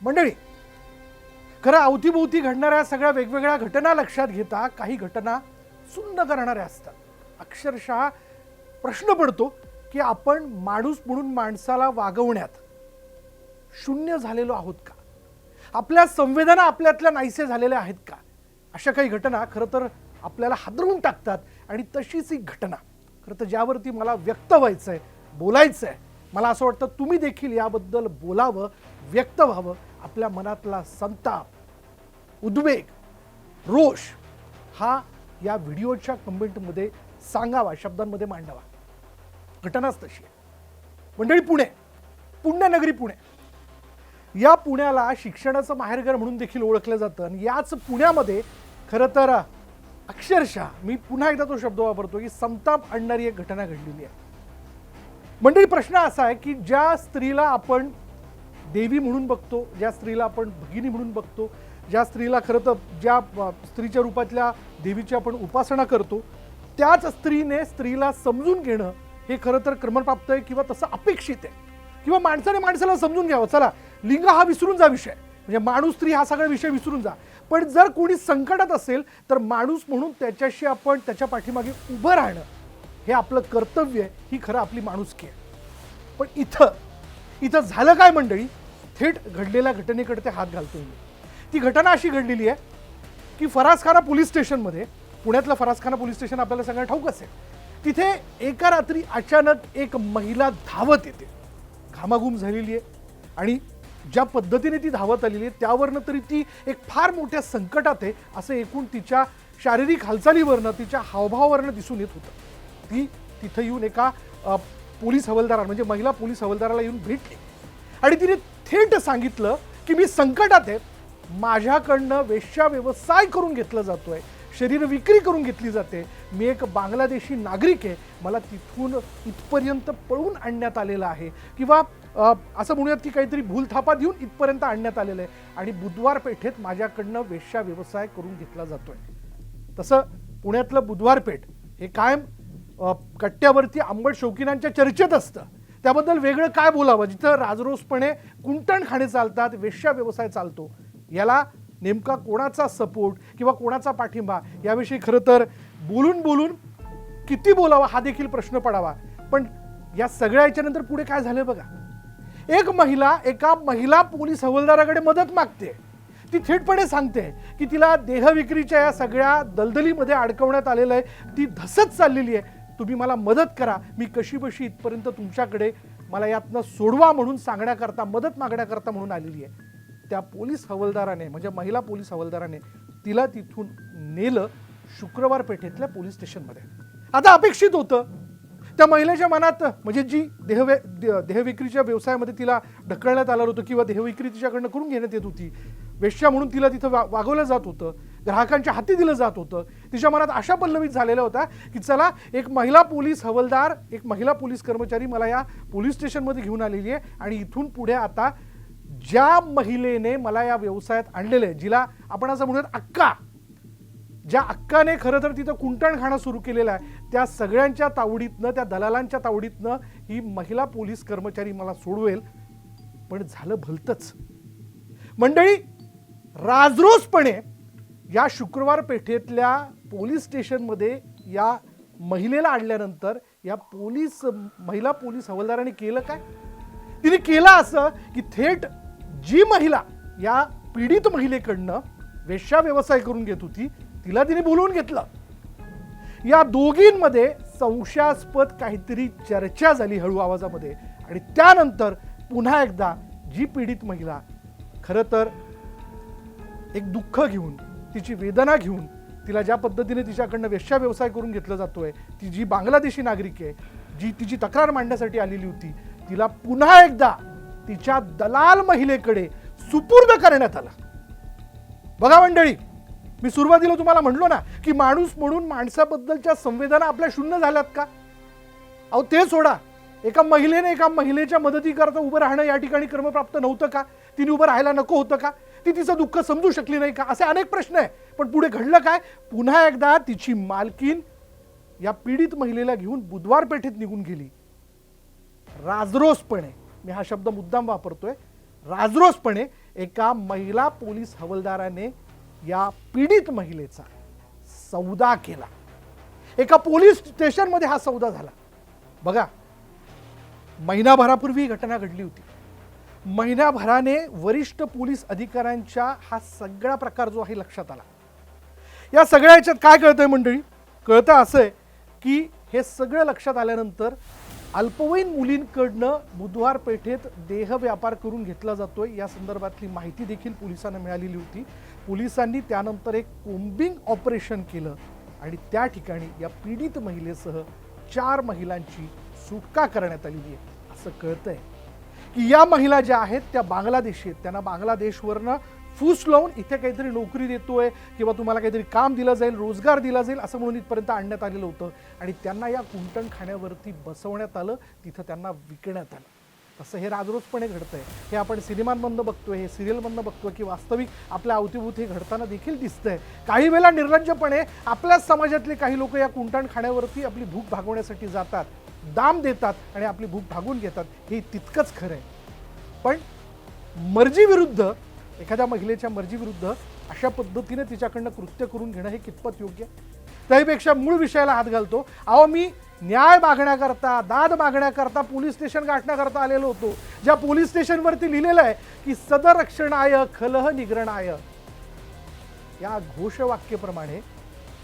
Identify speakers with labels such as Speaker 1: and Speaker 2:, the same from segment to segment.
Speaker 1: मंडळी, खरं अवतीभोवती घडणाऱ्या सगळ्या वेगवेगळ्या घटना लक्षात घेता काही घटना सुन्न करणाऱ्या असतात. अक्षरशः प्रश्न पडतो की आपण माणूस म्हणून माणसाला वागवण्यात शून्य झालेलो आहोत का? आपल्या संवेदना आपल्यातल्या नाहीसे झालेल्या आहेत का? अशा काही घटना खरं तर आपल्याला हादरवून टाकतात. आणि तशीच एक घटना खरं तर ज्यावरती मला व्यक्त व्हायचंय, बोलायचंय. मला असं वाटतं तुम्ही देखील याबद्दल बोलावं, व्यक्त व्हावं. आपल्या मनातला संताप, उद्वेग, रोष हा या व्हिडिओच्या कमेंटमध्ये सांगावा, शब्दांमध्ये मांडावा. घटनाच तशी आहे मंडळी. पुण्यनगरी पुणे. या पुण्याला शिक्षणाचं माहेरघर म्हणून देखील ओळखलं जातं. आणि याच पुण्यामध्ये खरं तर अक्षरशः मी पुन्हा एकदा तो शब्द वापरतो की संताप आणणारी एक घटना घडलेली आहे. मंडळी, प्रश्न असा आहे की ज्या स्त्रीला आपण देवी म्हणून बघतो, ज्या स्त्रीला आपण भगिनी म्हणून बघतो, ज्या स्त्रीला खरं तर ज्या स्त्रीच्या रूपातल्या देवीची आपण उपासना करतो, त्याच स्त्रीला समजून घेणं हे खरं तर क्रमप्राप्त आहे किंवा तसं अपेक्षित आहे. किंवा माणसाने माणसाला समजून घ्यावं. चला, लिंग हा विसरून जा विषय, म्हणजे माणूस स्त्री हा सगळा विषय विसरून जा. पण जर कोणी संकटात असेल तर माणूस म्हणून त्याच्याशी आपण त्याच्या पाठीमागे उभं राहणं हे आपलं कर्तव्य आहे. ही खरं आपली माणुसकी आहे. पण इथं झालं काय मंडळी? थेट घडलेल्या घटनेकडे ते हात घालतोय मी. ती घटना अशी घडलेली आहे की फरासखाना पोलीस स्टेशनमध्ये, पुण्यातलं फरासखाना पोलीस स्टेशन आपल्याला सगळ्यांना ठाऊक असेल, तिथे एका रात्री अचानक एक महिला धावत येते. घामाघूम झालेली आहे आणि ज्या पद्धतीने ती धावत आलेली आहे त्यावरनं तरी ती एक फार मोठ्या संकटात आहे असं एकूण तिच्या शारीरिक हालचालीवरनं, तिच्या हावभावावरनं दिसून येत होतं. ती तिथं येऊन एका पोलीस हवालदाराला, म्हणजे महिला पोलीस हवालदाराला येऊन भेटली आणि तिने थेट सांगितलं की मी संकटात आहे, माझ्याकडनं वेश्या व्यवसाय करून घेतला जातोय, शरीर विक्री करून घेतली जाते, मी एक बांगलादेशी नागरिक आहे, मला तिथून इथपर्यंत पळून आणण्यात आलेलं आहे, किंवा असं म्हणूयात की काहीतरी भूलथापा देऊन इथपर्यंत आणण्यात आलेलं आहे आणि बुधवार पेठेत माझ्याकडनं वेश्या व्यवसाय करून घेतला जातोय. तसं पुण्यातलं बुधवार पेठ हे कायम कट्ट्यावरती आंबट शौकीनांच्या चर्चेत असतं. त्याबद्दल वेगळं काय बोलावं, जिथं राजरोसपणे कुंटणखाणे चालतात, वेश्या व्यवसाय चालतो. याला नेमका कोणाचा सपोर्ट किंवा कोणाचा पाठिंबा याविषयी खरं तर बोलून किती बोलावा हा देखील प्रश्न पडावा. पण या सगळ्या याच्यानंतर पुढे काय झालं बघा. एक महिला एका महिला पोलीस हवालदाराकडे मदत मागते. ती थेटपणे सांगते की तिला देहविक्रीच्या या सगळ्या दलदलीमध्ये अडकवण्यात आलेलं आहे, ती धसत चाललेली आहे, तुम्ही मला मदत करा, मी कशीबशी इथपर्यंत तुमच्याकडे, मला यातनं सोडवा म्हणून सांगण्याकरता, मदत मागण्याकरता म्हणून आलेली आहे. त्या पोलीस हवालदाराने, म्हणजे महिला पोलीस हवालदाराने तिला तिथून नेलं शुक्रवार पेठेतल्या पोलीस स्टेशनमध्ये. आता अपेक्षित होतं त्या महिलेच्या मनात, म्हणजे जी देहविक्रीच्या व्यवसायामध्ये तिला ढकलण्यात आलं होतं किंवा देहविक्री तिच्याकडनं करून घेण्यात येत होती, वेश्या म्हणून तिला तिथं वागवलं जात होतं, ग्राहकांच्या हाती दिलं जात होतं, तिच्या मनात अशा पल्लवीत झालेल्या होत्या की चला, एक महिला पोलीस हवालदार, एक महिला पोलीस कर्मचारी मला या पोलीस स्टेशनमध्ये घेऊन आलेली आहे आणि इथून पुढे आता ज्या महिलेने मला या व्यवसायात आणलेलं आहे, जिला आपण असं म्हणूयात अक्का, ज्या अक्काने खरं तर तिथं कुंटणखाणा सुरू केलेला आहे, त्या सगळ्यांच्या तावडीतनं, त्या दलालांच्या तावडीतनं ही महिला पोलीस कर्मचारी मला सोडवेल. पण झालं भलतंच मंडळी. राजरोसपणे या शुक्रवार पेठेतल्या पोलीस स्टेशनमध्ये या महिलेला आणल्यानंतर या महिला पोलीस हवालदाराने केलं काय? तिने केलं असं की थेट जी महिला या पीडित महिलेकडनं वेश्या व्यवसाय करून घेत होती तिला तिने बोलवून घेतलं. या दोघींमध्ये संशयास्पद काहीतरी चर्चा झाली हळू आवाजामध्ये आणि त्यानंतर पुन्हा एकदा जी पीडित महिला खरं तर एक दुःख घेऊन, तिची वेदना घेऊन, तिला ज्या पद्धतीने तिच्याकडनं वेश्या व्यवसाय करून घेतला जातोय, ती जी बांगलादेशी नागरिक आहे, जी तिची तक्रार मांडण्यासाठी आलेली होती, तिला पुन्हा एकदा तिच्या दलाल महिलेकडे सुपूर्द करण्यात आला. बघा मंडळी, मी सुरुवातीला तुम्हाला म्हणलो ना की माणूस म्हणून माणसाबद्दलच्या संवेदना आपल्या शून्य झाल्यात का? अहो ते सोडा, एका महिलेने एका महिलेच्या मदतीकरता उभं राहणं या ठिकाणी क्रमप्राप्त नव्हतं का? तिने उभं राहायला नको होतं का? ती तिचं दुःख समजू शकली नाही का? असे अनेक प्रश्न आहे. पण पुढे घडलं काय? पुन्हा एकदा तिची मालकीन या पीडित महिलेला घेऊन बुधवार पेठेत निघून गेली. राजरोसपणे, मी हा शब्द मुद्दाम वापरतोय, राजरोसपणे एका महिला पोलीस हवालदाराने या पीडित महिलेचा सौदा केला. एका पोलीस स्टेशनमध्ये हा सौदा झाला. बघा, महिनाभरापूर्वी घटना घडली होती. महिनाभराने वरिष्ठ पोलीस अधिकाऱ्यांच्या हा सगळा प्रकार जो आहे लक्षात आला. या सगळ्या याच्यात काय कळतंय मंडळी? कळतं असं आहे की हे सगळं लक्षात आल्यानंतर अल्पवयीन मुलींकडनं बुधवार पेठेत देह व्यापार करून घेतला जातोय या संदर्भातली माहिती देखील पोलिसांना मिळालेली होती. पोलिसांनी त्यानंतर एक कोम्बिंग ऑपरेशन केलं आणि त्या ठिकाणी या पीडित महिलेसह 4 महिलांची सुटका करण्यात आलेली आहे. असं कळतंय की या महिला ज्या आहेत त्या बांगलादेशी आहेत. त्यांना बांगलादेशवरनं फूस लावून इथे काहीतरी नोकरी देतोय किंवा तुम्हाला काहीतरी काम दिलं जाईल, रोजगार दिला जाईल असं म्हणून इथपर्यंत आणण्यात आलेलं होतं आणि त्यांना या कुंटणखान्यावरती बसवण्यात आलं, तिथं त्यांना विकण्यात आलं. तसं हे राजरोजपणे घडतंय. हे आपण सिनेमांमधनं बघतोय, हे सिरियलमधनं बघतोय की वास्तविक आपल्या अवतीभोवती घडताना देखील दिसतंय. काही वेळेला निर्लज्जपणे आपल्याच समाजातले काही लोक या कुंटणखान्यावरती आपली भूक भागवण्यासाठी जातात, दाम देतात आणि आपली भूक भागवून घेतात. हे तितकंच खरं आहे. पण मर्जीविरुद्ध, एखाद्या महिलेच्या मर्जीविरुद्ध अशा पद्धतीने तिच्याकडनं कृत्य करून घेणं हे कितपत योग्य आहे? त्याहीपेक्षा मूळ विषयाला हात घालतो. अहो, मी न्याय मागण्याकरता, दाद मागण्याकरता पोलीस स्टेशन गाठण्याकरता आलेलो होतो. ज्या पोलीस स्टेशनवरती लिहिलेलं आहे की सदरक्षणाय खलह निग्रणाय, या घोषवाक्याप्रमाणे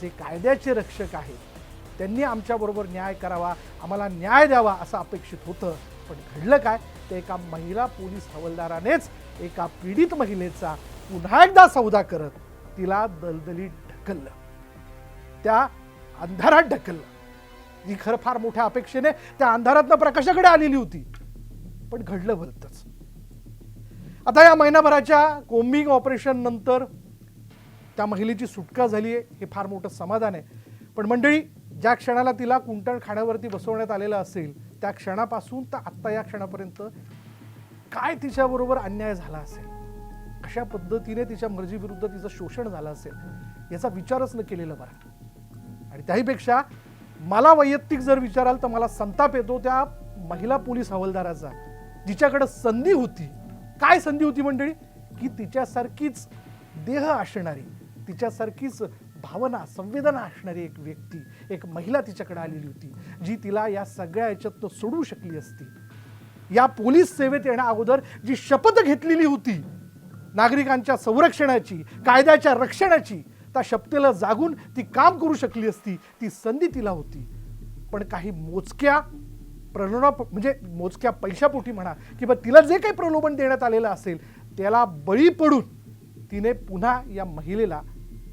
Speaker 1: जे कायद्याचे रक्षक आहेत त्यांनी आमच्याबरोबर न्याय करावा, आम्हाला न्याय द्यावा असं अपेक्षित होतं. पण घडलं काय? ते एका महिला पोलीस हवालदारानेच एका पीडित महिलेचा पुन्हा एकदा सौदा करत तिला दलदलीत ढकललं, त्या अंधारात ढकललं. जी खरं फार मोठ्या अपेक्षेने त्या अंधारातनं प्रकाशाकडे आलेली होती. पण घडलं भलतंच. आता या महिनाभराच्या कोम्बिंग ऑपरेशन नंतर त्या महिलेची सुटका झाली आहे, हे फार मोठं समाधान आहे. पण मंडळी, ज्या क्षणाला तिला कुंटणखान्यावरती बसवण्यात आलेलं असेल त्या क्षणापासून तर आत्ता या क्षणापर्यंत काय तिच्याबरोबर अन्याय झाला असेल, अशा पद्धतीने तिच्या मर्जीविरुद्ध तिचं शोषण झालं असेल याचा विचारच न केलेला बरा. आणि त्याहीपेक्षा मला वैयक्तिक जर विचाराल तर मला संताप येतो त्या महिला पोलीस हवालदाराचा, जिच्याकडे संधी होती. काय संधी होती मंडळी? की तिच्यासारखीच देह असणारी, तिच्यासारखीच भावना, संवेदना असणारी एक व्यक्ती, एक महिला तिच्याकडे आलेली होती, जी तिला या सगळ्या याच्यातनं सोडवू शकली असती. या पोलीस सेवेत येण्या अगोदर जी शपथ घेतलेली होती नागरिकांच्या संरक्षणाची, कायद्याच्या रक्षणाची, त्या शपथेला जागून ती काम करू शकली असती. ती संधी तिला होती. पण काही मोजक्या म्हणजे मोजक्या पैशापोटी म्हणा किंवा तिला जे काही प्रलोभन देण्यात आलेलं असेल त्याला बळी पडून तिने पुन्हा या महिलेला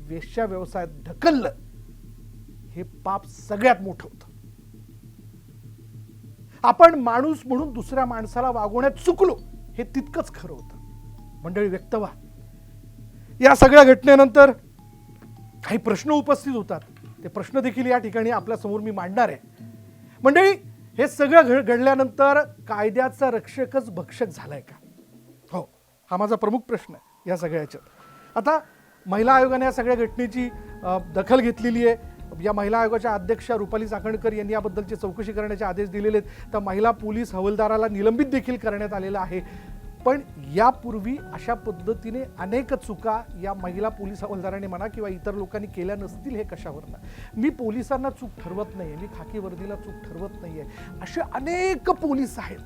Speaker 1: वेश्या व्यवसायात ढकललं. हे पाप सगळ्यात मोठं होतं. आपण माणूस म्हणून दुसऱ्या माणसाला वागवण्यात चुकलो, हे तितकंच खरं होतं. मंडळी, व्यक्त व्हा. या सगळ्या घटनेनंतर काही प्रश्न उपस्थित होतात. ते प्रश्न देखील या ठिकाणी आपल्या समोर मी मांडणार आहे. मंडळी, हे सगळं घडल्यानंतर कायद्याचा रक्षकच भक्षक झालाय का? हो, हा माझा प्रमुख प्रश्न आहे या सगळ्या याच्यात. आता महिला आयोगाने या सगळ्या घटनेची दखल घेतलेली आहे. या महिला आयोगाच्या अध्यक्षा रुपाली चाकणकर यांनी याबद्दलची चौकशी करण्याचे आदेश दिलेले आहेत. तर महिला पोलीस हवालदाराला निलंबित देखील करण्यात आलेलं आहे. पण यापूर्वी अशा पद्धतीने अनेक चुका या महिला पोलीस हवालदाराने म्हणा किंवा इतर लोकांनी केल्या नसतील, हे कशावरनं? मी पोलिसांना चूक ठरवत नाहीये, मी खाकी वर्दीला चूक ठरवत नाहीये. असे अनेक पोलीस आहेत,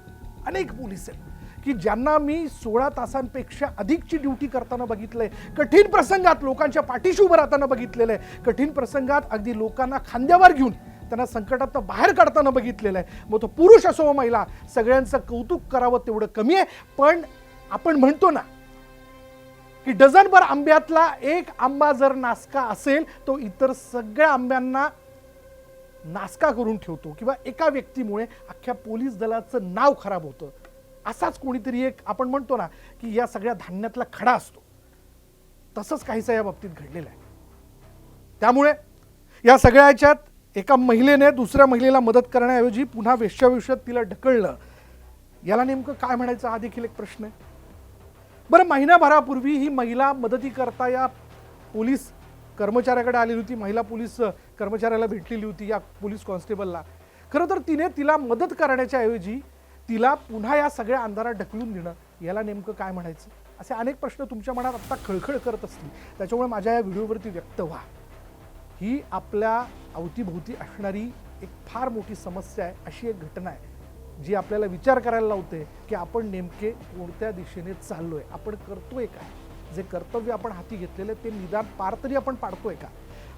Speaker 1: अनेक पोलीस आहेत की ज्यांना मी 16 तासांपेक्षा अधिकची ड्युटी करताना बघितलंय. कठीण प्रसंगात लोकांच्या पाठीशी उभं राहताना बघितलेलं आहे. कठीण प्रसंगात अगदी लोकांना खांद्यावर घेऊन त्यांना संकटातनं बाहेर काढताना बघितलेलं आहे. मग तो पुरुष असो व महिला, सगळ्यांचं कौतुक करावं तेवढं कमी आहे. पण आपण म्हणतो ना की डझनभर आंब्यातला एक आंबा जर नासका असेल तो इतर सगळ्या आंब्यांना नासका करून ठेवतो किंवा एका व्यक्तीमुळे अख्ख्या पोलीस दलाचं नाव खराब होतं. असाच कोणीतरी एक, आपण म्हणतो ना की या सगळ्या धान्यातला खडा असतो, तसंच काहीसं या बाबतीत घडलेलं आहे. त्यामुळे या सगळ्या याच्यात एका महिलेने दुसऱ्या महिलेला मदत करण्याऐवजी पुन्हा वेश्याविषयात तिला ढकललं. याला नेमकं काय म्हणायचं, हा देखील एक प्रश्न आहे. बरं, महिनाभरापूर्वी ही महिला मदतीकरता या पोलीस कर्मचाऱ्याकडे आलेली होती. महिला पोलीस कर्मचाऱ्याला भेटलेली होती, या पोलीस कॉन्स्टेबलला. खरं तर तिने तिला मदत करण्याच्या ऐवजी तिला पुन्हा या सगळ्या अंधारात ढकलून देणं, याला नेमकं काय म्हणायचं? असे अनेक प्रश्न तुमच्या मनात आत्ता खळखळ करत असतील, त्याच्यामुळे माझ्या या व्हिडिओवरती व्यक्त व्हा. ही आपल्या अवतीभोवती असणारी एक फार मोठी समस्या आहे, अशी एक घटना आहे जी आपल्याला विचार करायला लावते की आपण नेमके कोणत्या दिशेने चाललोय, आपण करतोय काय, जे कर्तव्य आपण हाती घेतलेले ते निदान पार तरी आपण पाडतोय का,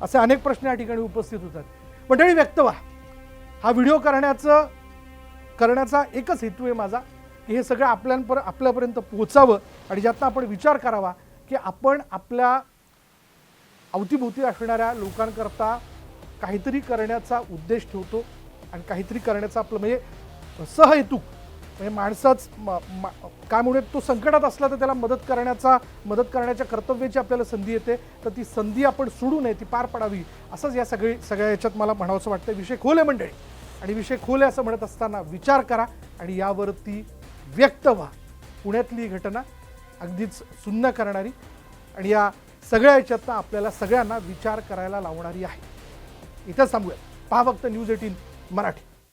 Speaker 1: असे अनेक प्रश्न या ठिकाणी उपस्थित होतात. मंडळी व्यक्त व्हा. हा व्हिडिओ करण्याचा एकच हेतू आहे माझा की हे सगळं आपल्यापर्यंत पोहोचावं आणि ज्यातनं आपण विचार करावा की आपण आपल्या अवतीभोवती असणाऱ्या लोकांकरता काहीतरी करण्याचा उद्देश ठेवतो आणि काहीतरी करण्याचा आपलं म्हणजे सहहेतुक म्हणजे माणसाच काय म्हणूया तो संकटात असला तर त्याला मदत करण्याच्या कर्तव्याची आपल्याला संधी येते, तर ती संधी आपण सोडू नये, ती पार पडावी असंच या सगळ्या याच्यात मला म्हणावंसं वाटतं. विषय खोल आहे मंडळी, आणि विषय खोल आहे असं म्हणत असताना विचार करा आणि यावरती व्यक्त व्हा. पुण्यातली घटना अगदीच सुन्न करणारी आणि या सगळ्या याच्यातनं आपल्याला सगळ्यांना विचार करायला लावणारी आहे. इथंच थांबूया. पहा फक्त न्यूज 18 मराठी.